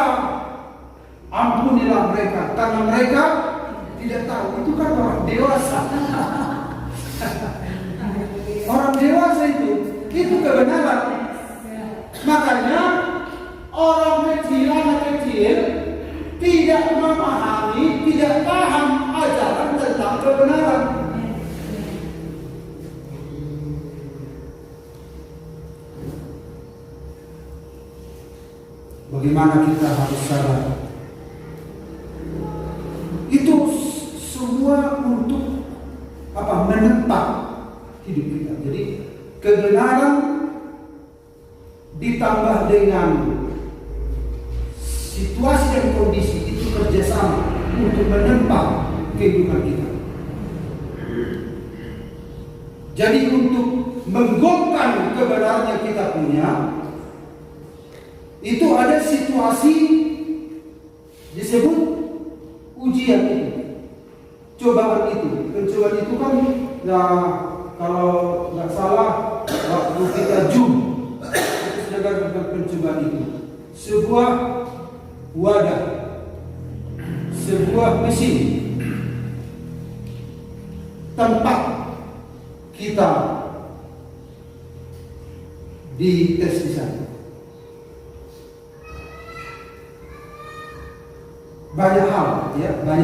ampunilah mereka, karena mereka tidak tahu. Itu kan orang dewasa. Orang dewasa itu kebenaran. Makanya orang kecil, anak kecil tidak memahami, tidak paham ajaran tentang kebenaran. Bagaimana kita harus sadar? Itu semua untuk menempat hidup kita. Jadi kebenaran ditambah dengan situasi dan kondisi itu kerjasama untuk menempat kehidupan kita. Jadi untuk menggolkan kebenaran yang kita punya, itu ada situasi disebut ujian itu, cobaan itu. Pencobaan itu kan ya, kalau nggak salah waktu kita itu sedang pencobaan itu sebuah wadah, sebuah mesin, tempat kita di tes di sana. Banyak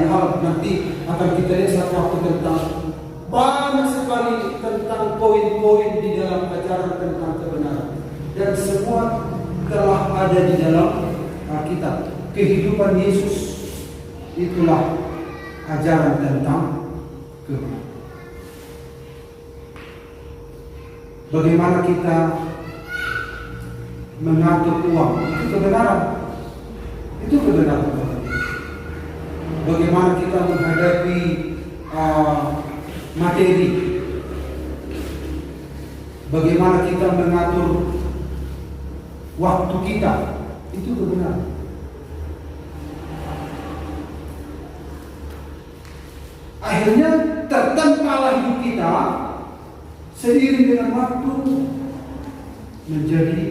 hal nanti akan kita lihat satu waktu tentang banyak sekali tentang poin-poin di dalam ajaran tentang kebenaran, dan semua telah ada di dalam Alkitab. Kehidupan Yesus itulah ajaran tentang kebenaran. Bagaimana kita mengatur uang, itu kebenaran. Itu kebenaran. Bagaimana kita menghadapi materi, bagaimana kita mengatur waktu kita, itu kebenaran. Akhirnya tertempalah hidup kita seiring dengan waktu menjadi,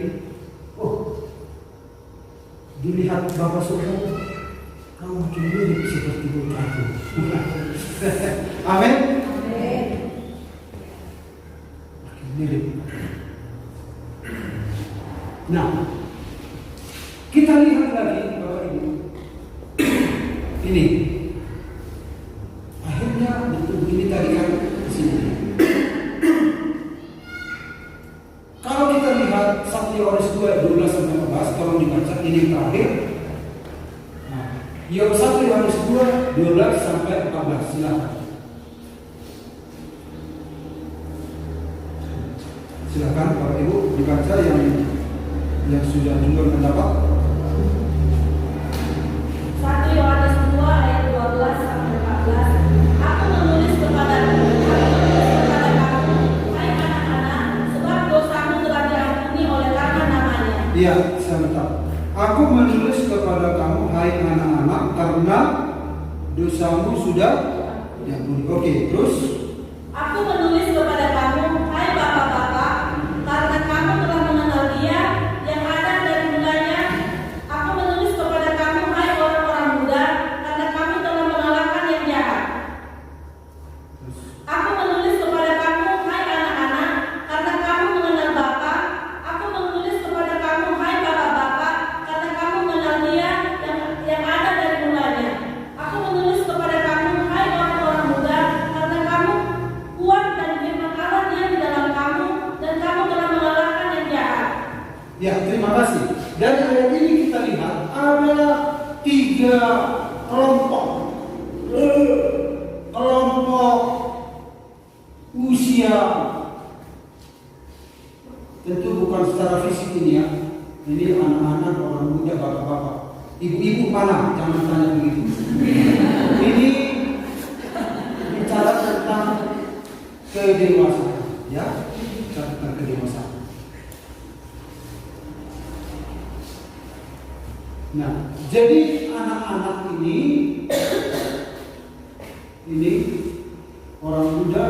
dilihat Bapak Saudara, kamu makin mirip seperti putraku. Amin. Makin mirip. Nah, kita lihat lagi Bapak Ibu. Ini akhirnya ini tadi kan di sini. Kalau kita lihat 1 Yohanes 2:12-14, tolong dibaca ini yang terakhir. Yang 1 Yohanes 2:12-14, silakan. Silakan Bapak Ibu dibaca yang sudah juga mendapat. 1 Yohanes 2:12-14. Aku menulis kepadamu, hai anak-anak, sebab dosamu telah diampuni oleh karena namanya. Iya, sebentar. Aku menulis kepada kamu, hai anak-anak, karena dosamu sudah diampuni. Oke, terus. Aku menulis kepada kamu, hai bapak-bapak, karena kamu telah mengenal Dia yang ada dari mulanya. Aku menulis kepada kamu, hai orang-orang muda, karena kamu telah mengalahkan yang jahat. Aku menulis kepada kamu, hai anak-anak, karena kamu mengenal Bapa. Aku menulis kepada kamu, hai bapak-bapak, karena kamu mengenal Dia yang ada dari mulanya. Aku menulis kepada kamu, hai orang-orang muda, karena kamu kuat dan firman Allah Dia di dalam kamu, dan kamu telah mengalahkan yang jahat. Ya, terima kasih. Dari ayat ini kita lihat ada 3 kelompok. Kelompok usia, tentu bukan secara fisik ini ya. Ini anak-anak, orang muda, bapak-bapak. Ibu-ibu mana? Jangan tanya begitu. Ini bicara tentang kedewasaan, ya, bicara tentang kedewasaan. Nah, jadi anak-anak ini orang muda,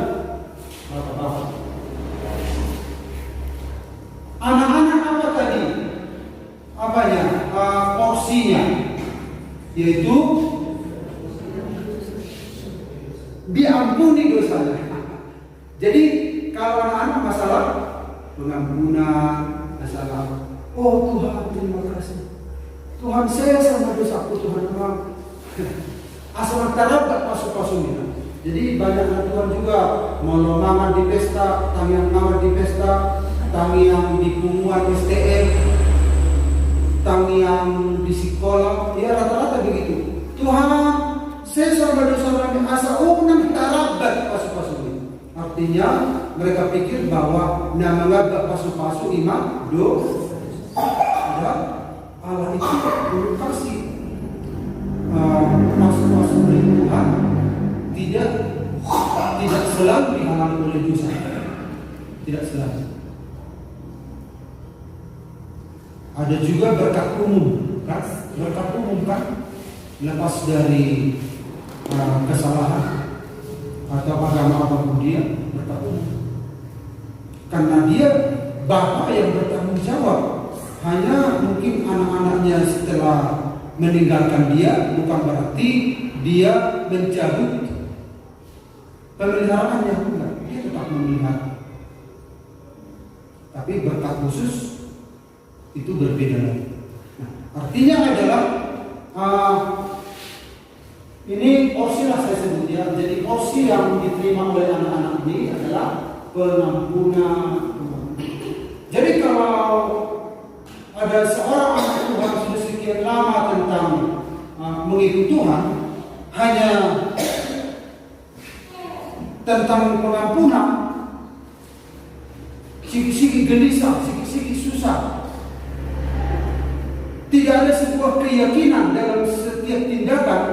bapak-bapak. Anak-anak apa tadi? Apanya? Porsinya, yaitu diampuni dosanya. Jadi kalau anak-anak masalah pengampunan, masalah, oh Tuhan terima kasih, Tuhan saya sama dosaku, Tuhan memang asal tarabat masuk-masuknya. Jadi banyak Tuhan juga mau mangan di pesta, tamiang mangan di pesta, tamiang di pengumuman STM, tamiang di sekolah, ya rata-rata begitu. Tuhan saya sama dosa kami asal nanti tarabat masuk-masuknya. Artinya mereka pikir bahwa nama gak pasu-pasu iman dosa. Allah itu belum kasih masuk-masuk oleh Tuhan, tidak selalu dihalangi oleh dosa, tidak selalu. Ada juga berkat umum, kan? Berkat umum kan, lepas dari kesalahan atau agama apapun dia, berkat umum. Karena dia Bapa yang bertanggung jawab. Hanya mungkin anak-anaknya setelah meninggalkan dia, bukan berarti dia mencabut pemeliharaannya, enggak. Dia tetap memelihara. Tapi berkat khusus itu berbeda lagi. Nah, artinya adalah ini porsi lah saya sebut ya. Jadi porsi yang diterima oleh anak-anak ini adalah pengampunan. Jadi kalau ada seorang anak Tuhan sudah sekian lama tentang mengikut Tuhan, hanya tentang pengampunan, sikit-sikit gelisah, sikit-sikit susah. Tidak ada sebuah keyakinan dalam setiap tindakan.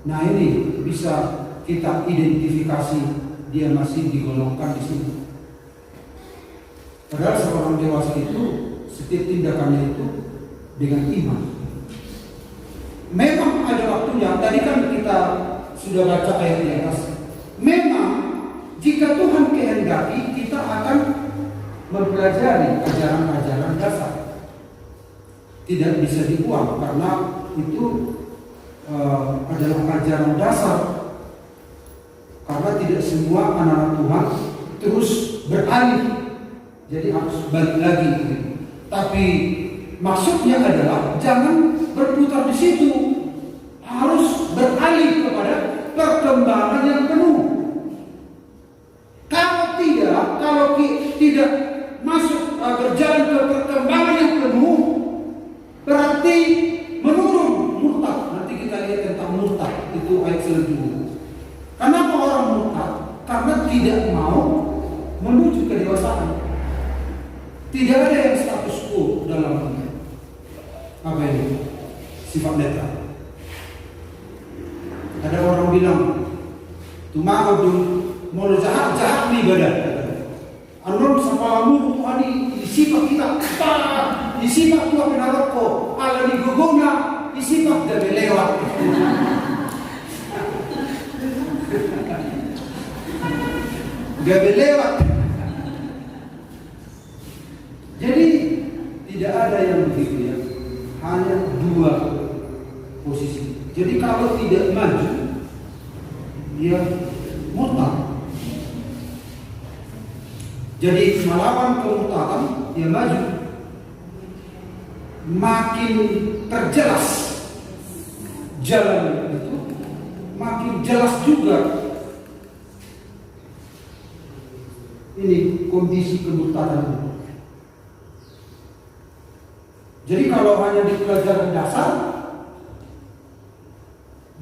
Nah, ini bisa kita identifikasi dia masih digolongkan di sini. Padahal seorang dewasa itu setiap tindakannya itu dengan iman. Memang ada waktunya. Tadi kan kita sudah baca ayat di atas. Memang jika Tuhan kehendaki, kita akan mempelajari ajaran-ajaran dasar. Tidak bisa dibuang karena itu adalah ajaran dasar. Karena tidak semua anak-anak Tuhan terus beralih, jadi harus balik lagi. Tapi maksudnya adalah jangan berputar di situ, harus beralih kepada perkembangan yang penuh. Kalau tidak masuk berjalan ke perkembangan yang penuh, berarti menurun, murtad. Nanti kita lihat tentang murtad, itu ayat selanjutnya. Kenapa orang murtad? Karena tidak mau menuju kedewasaan. Tidak ada yang status quo dalam apa ini? Sifat netral. Ada orang bilang, "Tumah mau jahat nih badan." Anon sapalamu Tuhan di sifat kita, di sifat Tuhan penaroko, ala di gogona, di sifat dari lewat. Gak lewat. Jadi tidak ada yang begitu ya. Hanya dua posisi. Jadi kalau tidak maju, dia murtad. Jadi melawan kemurtadan, dia maju. Makin terjelas jalan itu, makin jelas juga ini kondisi kemurtadan. Jadi kalau hanya di pelajaran dasar,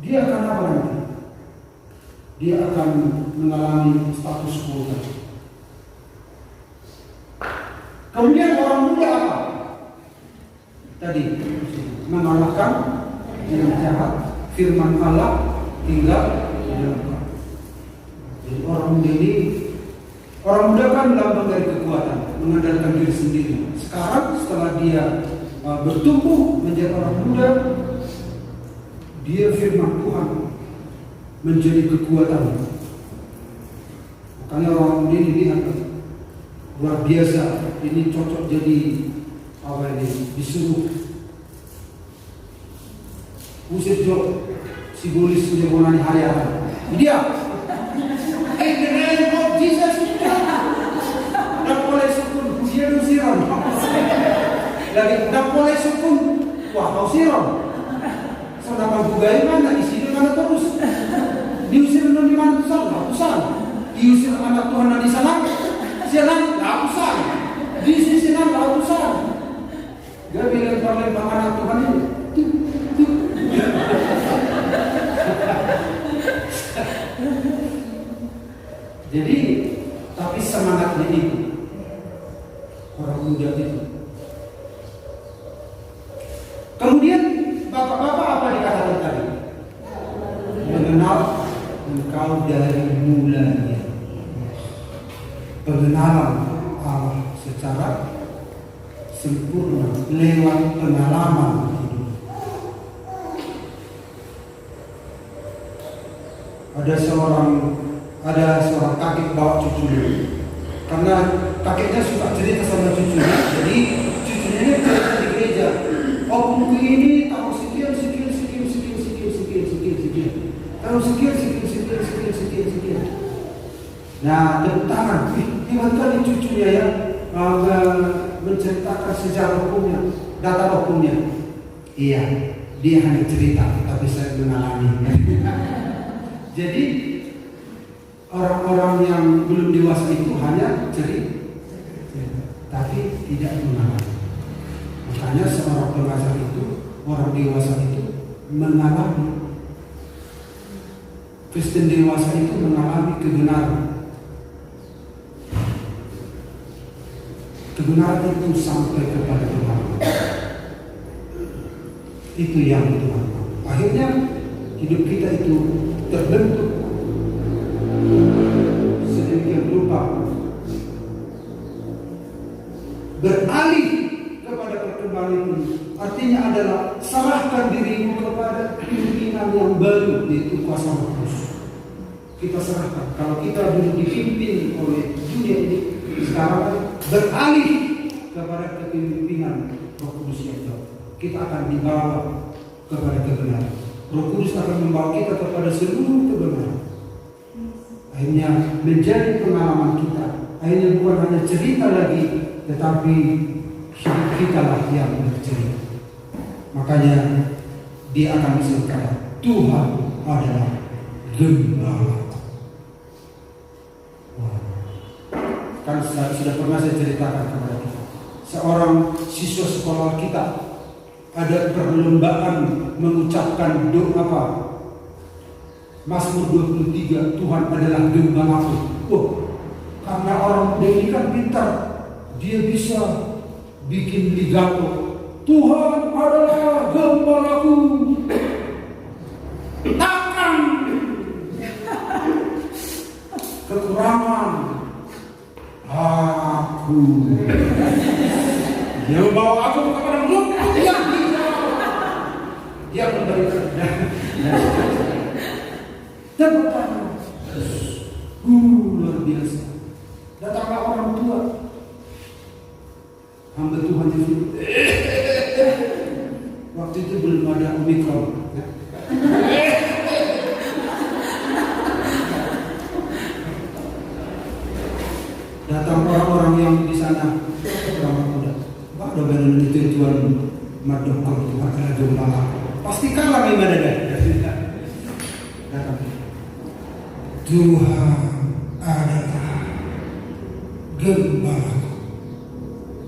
dia akan apa nanti? Dia akan mengalami status quo. Kemudian orang muda apa? Tadi mengalahkan dengan jahat, firman Allah tinggal di dalam hati. Jadi orang muda kan lambang dari kekuatan, mengandalkan diri sendiri. Sekarang setelah dia bertumbuh menjadi orang muda, dia firman Tuhan menjadi kekuatan. Makanya orang muda ini lihat luar biasa, ini cocok jadi apa ini, disuruh usir jo si Bolis punya bonani harian. Dia the name of Jesus. Dan boleh sukun dia usiran. Lagi dan boleh sukun, wah kau siram. Sedangkan bugai mana isi mana terus. Diusir di mana tu sana, diusir anak Tuhan di sana. Sialan ratusan, di sisi nan ratusan. Gak bilang anak Tuhan ini. Jadi, tapi semangatnya itu orang muda itu. Kemudian bapak-bapak apa dikatakan tadi? Mengenal engkau dari mulanya. Pengenalan Allah secara sempurna lewat pengalaman hidup. Ada seorang kakek bawa cucunya, karena kakeknya suka cerita sama cucunya, jadi cucunya ini cerita di gereja. Oh, buku ini tahun sekian, tahun sekian. Nah, tepuk tangan. Hebat kali cucunya ya, menceritakan sejarah hukumnya, data hukumnya. Iya, dia hanya cerita, tapi saya mengalami. Jadi orang-orang yang belum dewasa itu hanya cerita, tapi tidak mengalami. Makanya seorang pengajar itu, orang dewasa itu mengalami. Kristen dewasa itu mengalami kebenaran. Kebenaran itu sampai kepada kebenaran. Itu yang Tuhan mau. Akhirnya hidup kita itu terbentuk sedemikian rupa, beralih kepada perkembangan itu. Artinya adalah serahkan dirimu kepada pimpinan yang baru, yaitu kuasa Roh Kudus. Kita serahkan. Kalau kita dulu dipimpin oleh dunia ini, sekarang beralih kepada kepemimpinan Roh Kudus yang baru. Kita akan dibawa kepada kebenaran. Roh Kudus akan membawa kita kepada seluruh kebenaran. Akhirnya menjadi pengalaman kita. Akhirnya bukan hanya cerita lagi, tetapi hidup kita lah yang bercerita. Makanya dia akan berkata, Tuhan adalah gembala. Kan sudah pernah saya ceritakan kepada kita. Seorang siswa sekolah kita ada perlombaan mengucapkan doa apa? Mazmur 23, Tuhan adalah gembalaku. Karena orang muda ini kan pintar, dia bisa bikin ligato. Tuhan adalah gembalaku. Takkan kekurangan aku. Dia membawa aku kepada lutut yang hijau. Dia memberikan tepuk tangan. Luar biasa. Datanglah orang tua, hamba Tuhan itu. Waktu itu belum ada Omikron. Datang orang-orang yang di sana, orang muda. Ada benar itu Tuhan madokor itu adalah gembala. Pasti kalah gimana dah? Datang. Tuhan adalah gembala.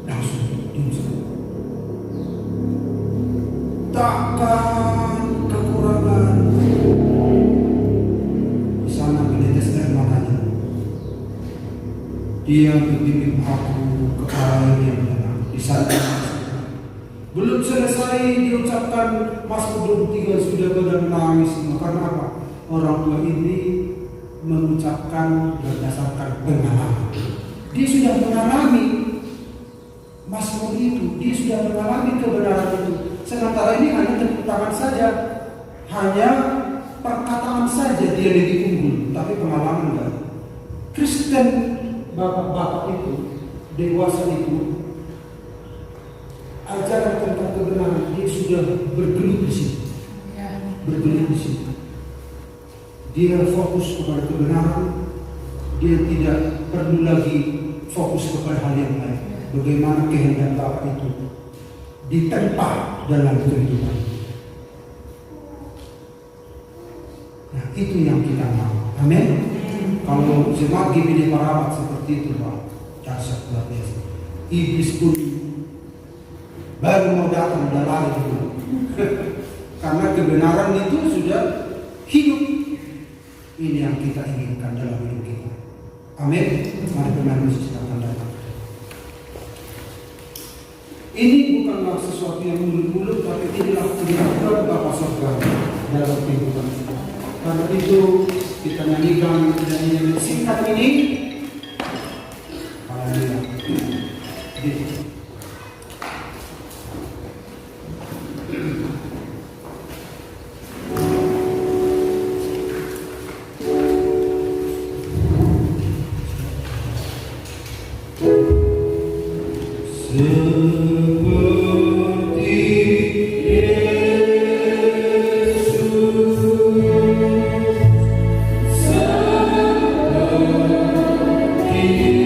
Langsung tuntut. Takkan kekurangan. Di sana menetes air matanya. Dia membimbing aku ke arah yang benar. Di sana belum selesai diucapkan Mazmur 23 sudah pada menangis. Karena apa? Orang tua ini mengucapkan berdasarkan pengalaman. Dia sudah mengalami Mazmur itu, dia sudah mengalami kebenaran itu. Sementara ini hanya tepuk tangan saja, hanya perkataan saja dia lebih unggul, tapi pengalaman enggak. Kristen bapak-bapak itu, dewasa itu, ajaran tentang kebenaran dia sudah bergelut di situ, bergelut di situ. Dia fokus kepada kebenaran, dia tidak perlu lagi fokus kepada hal yang lain. Bagaimana kehendak Bapa itu ditempa dalam kehidupan. Nah, itu yang kita mau. Amin. Kalau jemaat GBD Parabat seperti itu, Pak, dahsyat luar biasa. Iblis pun baru mau datang dan lari dulu. Karena kebenaran itu sudah hidup. Ini yang kita inginkan dalam hidup kita. Amin. Mari benar kita akan datang. Ini bukanlah sesuatu yang mulut-mulut, tapi inilah kebenaran Bapa Surga dalam kehidupan kita. Karena itu kita nyanyikan nyanyian singkat ini. Haleluya. Seperti Yesus. Amin.